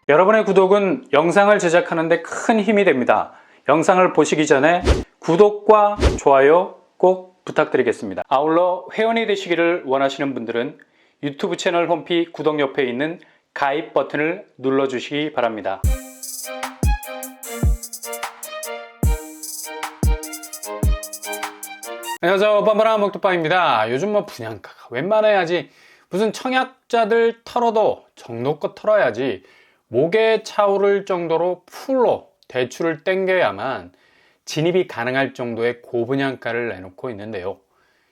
여러분의 구독은 영상을 제작하는 데 큰 힘이 됩니다. 영상을 보시기 전에 구독과 좋아요 꼭 부탁드리겠습니다. 아울러 회원이 되시기를 원하시는 분들은 유튜브 채널 홈피 구독 옆에 있는 가입 버튼을 눌러주시기 바랍니다. 안녕하세요, 뻔뻔한 먹뚝방입니다. 요즘 분양가가 웬만해야지, 무슨 청약자들 털어도 정도껏 털어야지 목에 차오를 정도로 풀로 대출을 땡겨야만 진입이 가능할 정도의 고분양가를 내놓고 있는데요.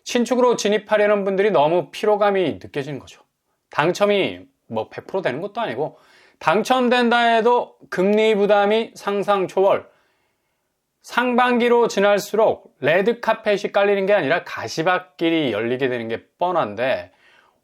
신축으로 진입하려는 분들이 너무 피로감이 느껴지는 거죠. 당첨이 100% 되는 것도 아니고, 당첨된다 해도 금리 부담이 상상 초월, 상반기로 지날수록 레드카펫이 깔리는 게 아니라 가시밭길이 열리게 되는 게 뻔한데,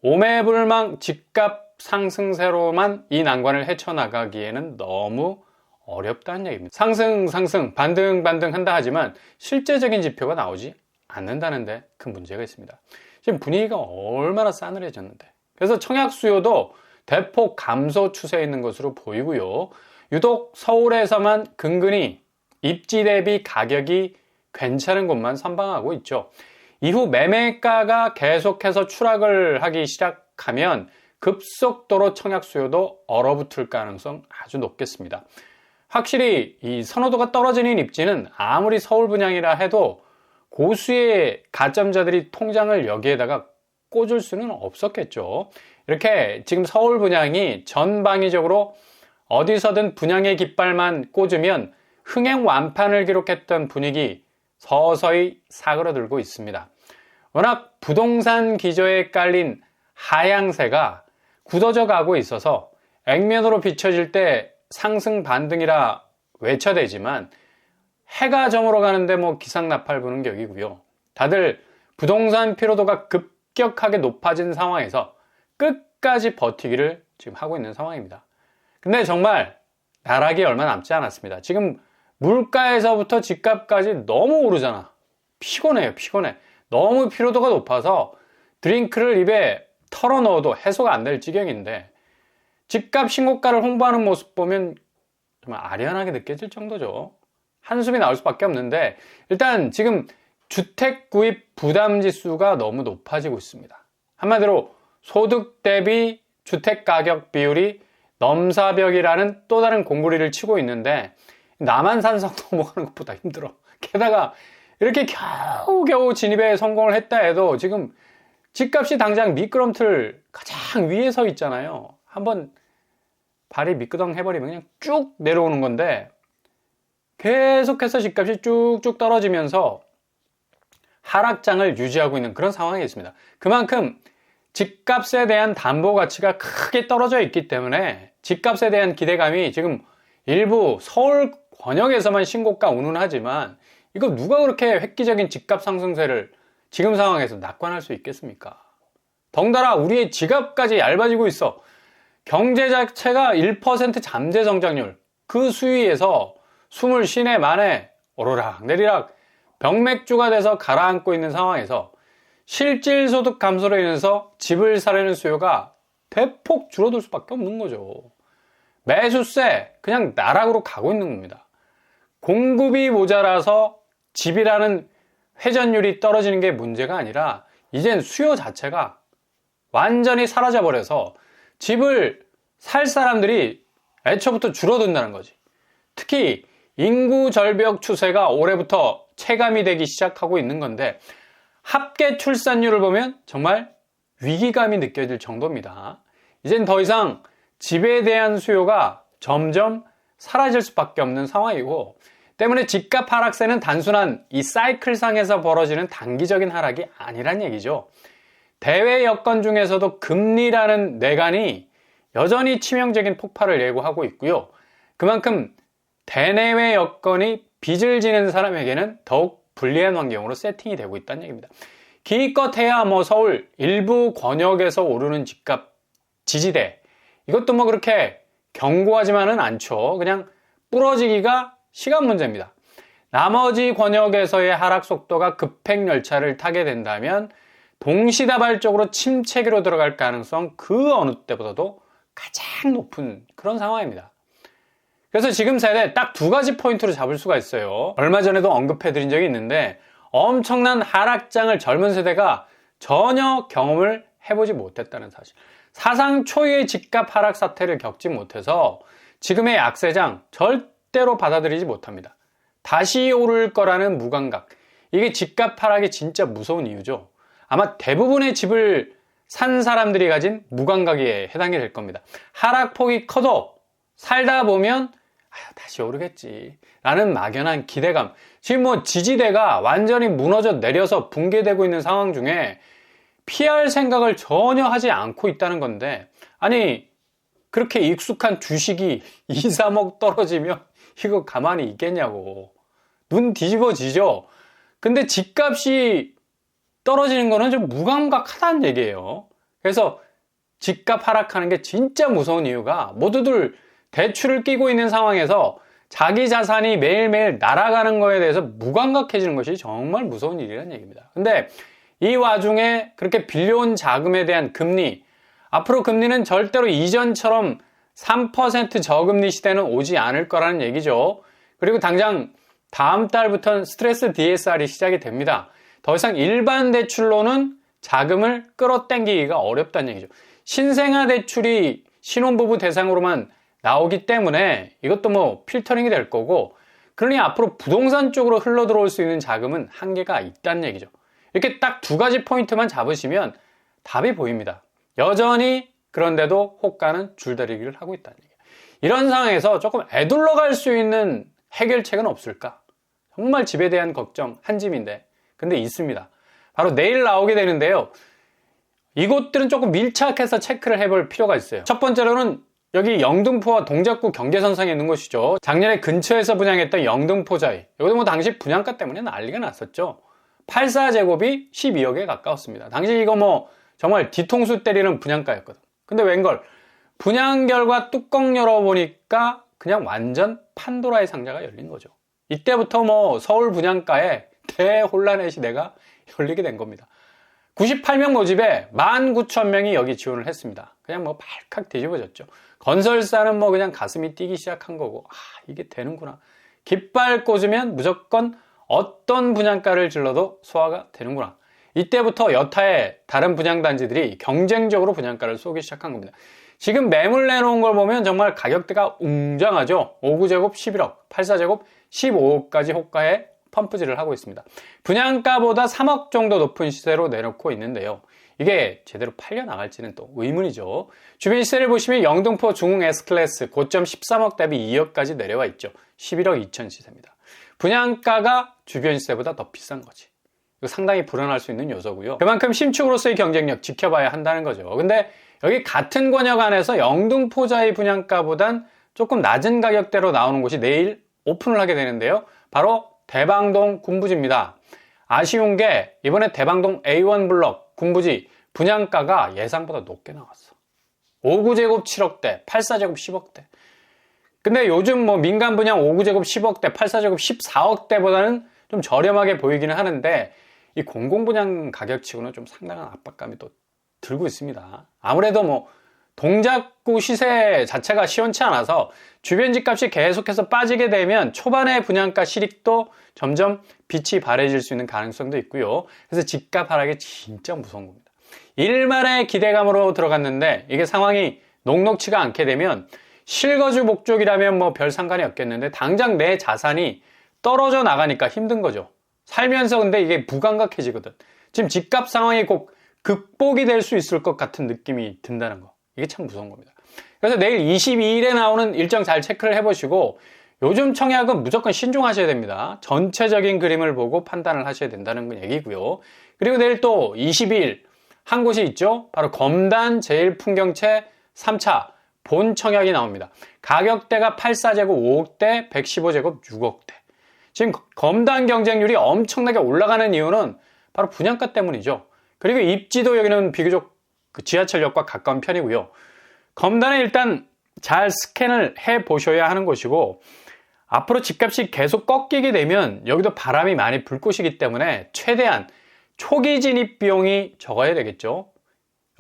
오매불망 집값 상승세로만 이 난관을 헤쳐나가기에는 너무 어렵다는 얘기입니다. 상승 반등 한다 하지만 실제적인 지표가 나오지 않는다는데 큰 문제가 있습니다. 지금 분위기가 얼마나 싸늘해졌는데, 그래서 청약 수요도 대폭 감소 추세에 있는 것으로 보이고요. 유독 서울에서만 근근히 입지 대비 가격이 괜찮은 곳만 선방하고 있죠. 이후 매매가가 계속해서 추락을 하기 시작하면 급속도로 청약 수요도 얼어붙을 가능성 아주 높겠습니다. 확실히 이 선호도가 떨어지는 입지는 아무리 서울 분양이라 해도 고수의 가점자들이 통장을 여기에다가 꽂을 수는 없었겠죠. 이렇게 지금 서울 분양이 전방위적으로 어디서든 분양의 깃발만 꽂으면 흥행 완판을 기록했던 분위기 서서히 사그러들고 있습니다. 워낙 부동산 기저에 깔린 하향세가 굳어져 가고 있어서 액면으로 비춰질 때 상승 반등이라 외쳐대지만 해가 저물어 가는데 기상나팔 부는 격이고요. 다들 부동산 피로도가 급격하게 높아진 상황에서 끝까지 버티기를 지금 하고 있는 상황입니다. 근데 정말 나락이 얼마 남지 않았습니다. 지금 물가에서부터 집값까지 너무 오르잖아. 피곤해요, 피곤해. 너무 피로도가 높아서 드링크를 입에 털어 넣어도 해소가 안 될 지경인데, 집값 신고가를 홍보하는 모습 보면 정말 아련하게 느껴질 정도죠. 한숨이 나올 수밖에 없는데, 일단 지금 주택 구입 부담 지수가 너무 높아지고 있습니다. 한마디로 소득 대비 주택 가격 비율이 넘사벽이라는 또 다른 공구리를 치고 있는데, 남한산성 넘어가는 것보다 힘들어. 게다가 이렇게 겨우겨우 진입에 성공을 했다 해도 지금 집값이 당장 미끄럼틀 가장 위에 서 있잖아요. 한번 발이 미끄덩 해버리면 그냥 쭉 내려오는 건데, 계속해서 집값이 쭉쭉 떨어지면서 하락장을 유지하고 있는 그런 상황이 있습니다. 그만큼 집값에 대한 담보 가치가 크게 떨어져 있기 때문에 집값에 대한 기대감이 지금 일부 서울 권역에서만 신고가 운운하지만, 이거 누가 그렇게 획기적인 집값 상승세를 지금 상황에서 낙관할 수 있겠습니까? 덩달아 우리의 지갑까지 얇아지고 있어. 경제 자체가 1% 잠재 성장률, 그 수위에서 숨을 쉬네 마네 오르락 내리락 병맥주가 돼서 가라앉고 있는 상황에서 실질소득 감소로 인해서 집을 사려는 수요가 대폭 줄어들 수밖에 없는 거죠. 매수세 그냥 나락으로 가고 있는 겁니다. 공급이 모자라서 집이라는 회전율이 떨어지는 게 문제가 아니라, 이젠 수요 자체가 완전히 사라져버려서 집을 살 사람들이 애초부터 줄어든다는 거지. 특히 인구 절벽 추세가 올해부터 체감이 되기 시작하고 있는 건데, 합계 출산율을 보면 정말 위기감이 느껴질 정도입니다. 이젠 더 이상 집에 대한 수요가 점점 사라질 수밖에 없는 상황이고, 때문에 집값 하락세는 단순한 이 사이클상에서 벌어지는 단기적인 하락이 아니란 얘기죠. 대외 여건 중에서도 금리라는 내관이 여전히 치명적인 폭발을 예고하고 있고요. 그만큼 대내외 여건이 빚을 지는 사람에게는 더욱 불리한 환경으로 세팅이 되고 있다는 얘기입니다. 기껏 해야 서울 일부 권역에서 오르는 집값 지지대, 이것도 그렇게 견고하지만은 않죠. 그냥 부러지기가 시간 문제입니다. 나머지 권역에서의 하락 속도가 급행 열차를 타게 된다면 동시다발적으로 침체기로 들어갈 가능성 그 어느 때보다도 가장 높은 그런 상황입니다. 그래서 지금 세대 딱 두 가지 포인트로 잡을 수가 있어요. 얼마 전에도 언급해드린 적이 있는데 엄청난 하락장을 젊은 세대가 전혀 경험을 해보지 못했다는 사실. 사상 초유의 집값 하락 사태를 겪지 못해서 지금의 약세장 절대로 받아들이지 못합니다. 다시 오를 거라는 무감각. 이게 집값 하락이 진짜 무서운 이유죠. 아마 대부분의 집을 산 사람들이 가진 무감각에 해당이 될 겁니다. 하락폭이 커도 살다 보면 다시 오르겠지 라는 막연한 기대감. 지금 뭐 지지대가 완전히 무너져 내려서 붕괴되고 있는 상황 중에 피할 생각을 전혀 하지 않고 있다는 건데, 아니 그렇게 익숙한 주식이 2, 3억 떨어지면 이거 가만히 있겠냐고. 눈 뒤집어지죠. 근데 집값이 떨어지는 거는 좀 무감각하다는 얘기예요. 그래서 집값 하락하는 게 진짜 무서운 이유가 모두들 대출을 끼고 있는 상황에서 자기 자산이 매일매일 날아가는 거에 대해서 무감각해지는 것이 정말 무서운 일이라는 얘기입니다. 근데 이 와중에 그렇게 빌려온 자금에 대한 금리, 앞으로 금리는 절대로 이전처럼 3% 저금리 시대는 오지 않을 거라는 얘기죠. 그리고 당장 다음 달부터는 스트레스 DSR이 시작이 됩니다. 더 이상 일반 대출로는 자금을 끌어당기기가 어렵다는 얘기죠. 신생아 대출이 신혼부부 대상으로만 나오기 때문에 이것도 뭐 필터링이 될 거고, 그러니 앞으로 부동산 쪽으로 흘러 들어올 수 있는 자금은 한계가 있다는 얘기죠. 이렇게 딱 두 가지 포인트만 잡으시면 답이 보입니다. 여전히 그런데도 호가는 줄다리기를 하고 있다는 얘기예요. 이런 상황에서 조금 애둘러 갈 수 있는 해결책은 없을까? 정말 집에 대한 걱정 한 짐인데, 근데 있습니다. 바로 내일 나오게 되는데요. 이곳들은 조금 밀착해서 체크를 해볼 필요가 있어요. 첫 번째로는 여기 영등포와 동작구 경계선상에 있는 곳이죠. 작년에 근처에서 분양했던 영등포자이. 이것도 뭐 당시 분양가 때문에 난리가 났었죠. 84제곱이 12억에 가까웠습니다. 당시 이거 뭐 정말 뒤통수 때리는 분양가였거든. 근데 웬걸 분양 결과 뚜껑 열어보니까 그냥 완전 판도라의 상자가 열린 거죠. 이때부터 뭐 서울 분양가에 대혼란의 시대가 열리게 된 겁니다. 98명 모집에 19,000명이 여기 지원을 했습니다. 그냥 뭐 발칵 뒤집어졌죠. 건설사는 뭐 그냥 가슴이 뛰기 시작한 거고, 이게 되는구나. 깃발 꽂으면 무조건 어떤 분양가를 질러도 소화가 되는구나. 이때부터 여타의 다른 분양단지들이 경쟁적으로 분양가를 쏘기 시작한 겁니다. 지금 매물 내놓은 걸 보면 정말 가격대가 웅장하죠. 5구제곱 11억, 84제곱 15억까지 호가에 펌프질을 하고 있습니다. 분양가보다 3억 정도 높은 시세로 내놓고 있는데요. 이게 제대로 팔려 나갈지는 또 의문이죠. 주변 시세를 보시면 영등포 중흥 S클래스 고점 13억 대비 2억까지 내려와 있죠. 11억 2천 시세입니다. 분양가가 주변 시세보다 더 비싼 거지. 이거 상당히 불안할 수 있는 요소고요. 그만큼 신축으로서의 경쟁력 지켜봐야 한다는 거죠. 근데 여기 같은 권역 안에서 영등포자의 분양가보단 조금 낮은 가격대로 나오는 곳이 내일 오픈을 하게 되는데요. 바로 대방동 군부지입니다. 아쉬운 게 이번에 대방동 A1 블럭 군부지 분양가가 예상보다 높게 나왔어. 5구제곱 7억대, 84제곱 10억대. 근데 요즘 뭐 민간 분양 5구제곱 10억대, 84제곱 14억대보다는 좀 저렴하게 보이기는 하는데, 이 공공분양 가격치고는 좀 상당한 압박감이 또 들고 있습니다. 아무래도 뭐 동작구 시세 자체가 시원치 않아서 주변 집값이 계속해서 빠지게 되면 초반에 분양가 실익도 점점 빛이 바래질 수 있는 가능성도 있고요. 그래서 집값 하락이 진짜 무서운 겁니다. 일말의 기대감으로 들어갔는데 이게 상황이 녹록치가 않게 되면 실거주 목적이라면 뭐 별 상관이 없겠는데 당장 내 자산이 떨어져 나가니까 힘든 거죠. 살면서 근데 이게 무감각해지거든. 지금 집값 상황이 꼭 극복이 될 수 있을 것 같은 느낌이 든다는 거. 이게 참 무서운 겁니다. 그래서 내일 22일에 나오는 일정 잘 체크를 해보시고 요즘 청약은 무조건 신중하셔야 됩니다. 전체적인 그림을 보고 판단을 하셔야 된다는 얘기고요. 그리고 내일 또 22일 한 곳이 있죠. 바로 검단 제일풍경채 3차 본 청약이 나옵니다. 가격대가 84제곱 5억대, 115제곱 6억대. 지금 검단 경쟁률이 엄청나게 올라가는 이유는 바로 분양가 때문이죠. 그리고 입지도 여기는 비교적 지하철역과 가까운 편이고요. 검단에 일단 잘 스캔을 해 보셔야 하는 곳이고, 앞으로 집값이 계속 꺾이게 되면 여기도 바람이 많이 불 곳이기 때문에 최대한 초기 진입 비용이 적어야 되겠죠.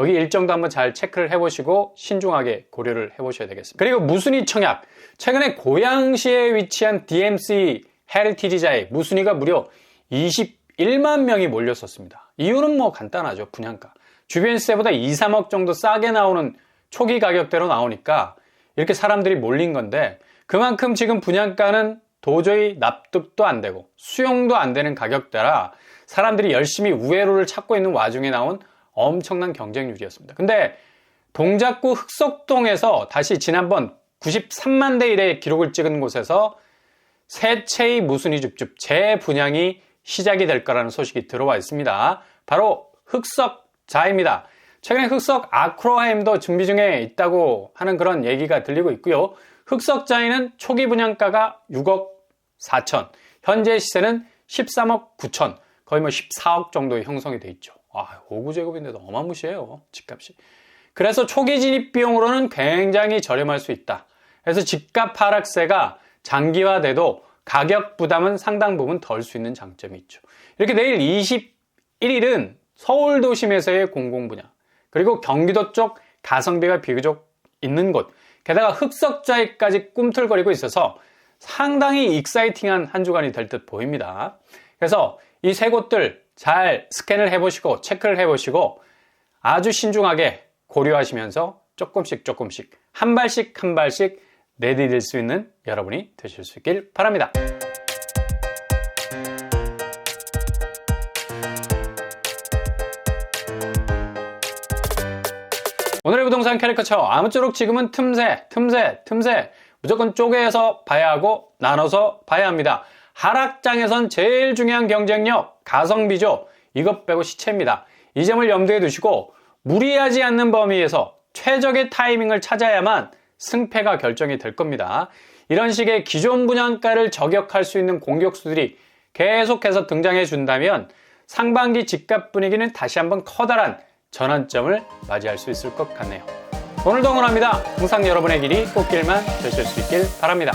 여기 일정도 한번 잘 체크를 해보시고 신중하게 고려를 해보셔야 되겠습니다. 그리고 무순위 청약. 최근에 고양시에 위치한 DMC 헤리티지자에 무순위가 무려 21만 명이 몰렸었습니다. 이유는 뭐 간단하죠. 분양가. 주변 시세보다 2, 3억 정도 싸게 나오는 초기 가격대로 나오니까 이렇게 사람들이 몰린 건데, 그만큼 지금 분양가는 도저히 납득도 안 되고 수용도 안 되는 가격대라 사람들이 열심히 우회로를 찾고 있는 와중에 나온 엄청난 경쟁률이었습니다. 근데 동작구 흑석동에서 다시 지난번 93만 대 1의 기록을 찍은 곳에서 새 채의 무순위 줍줍 재분양이 시작이 될 거라는 소식이 들어와 있습니다. 바로 흑석자입니다. 최근에 흑석 아크로하임도 준비 중에 있다고 하는 그런 얘기가 들리고 있고요. 흑석자에는 초기 분양가가 6억 4천, 현재 시세는 13억 9천, 거의 뭐 14억 정도의 형성이 돼 있죠. 5구제곱인데도 어마무시해요, 집값이. 그래서 초기 진입 비용으로는 굉장히 저렴할 수 있다. 그래서 집값 하락세가 장기화돼도 가격 부담은 상당 부분 덜 수 있는 장점이 있죠. 이렇게 내일 21일은 서울 도심에서의 공공분양, 그리고 경기도 쪽 가성비가 비교적 있는 곳, 게다가 흑석자에까지 꿈틀거리고 있어서 상당히 익사이팅한 한 주간이 될 듯 보입니다. 그래서 이 세 곳들 잘 스캔을 해보시고 체크를 해보시고 아주 신중하게 고려하시면서 조금씩 한 발씩 내디딜 수 있는 여러분이 되실 수 있길 바랍니다. 오늘의 부동산 캐리커처. 아무쪼록 지금은 틈새 무조건 쪼개서 봐야 하고 나눠서 봐야 합니다. 하락장에선 제일 중요한 경쟁력 가성비죠. 이것 빼고 시체입니다. 이 점을 염두에 두시고 무리하지 않는 범위에서 최적의 타이밍을 찾아야만 승패가 결정이 될 겁니다. 이런 식의 기존 분양가를 저격할 수 있는 공격수들이 계속해서 등장해 준다면 상반기 집값 분위기는 다시 한번 커다란 전환점을 맞이할 수 있을 것 같네요. 오늘도 응원합니다. 항상 여러분의 길이 꽃길만 되실 수 있길 바랍니다.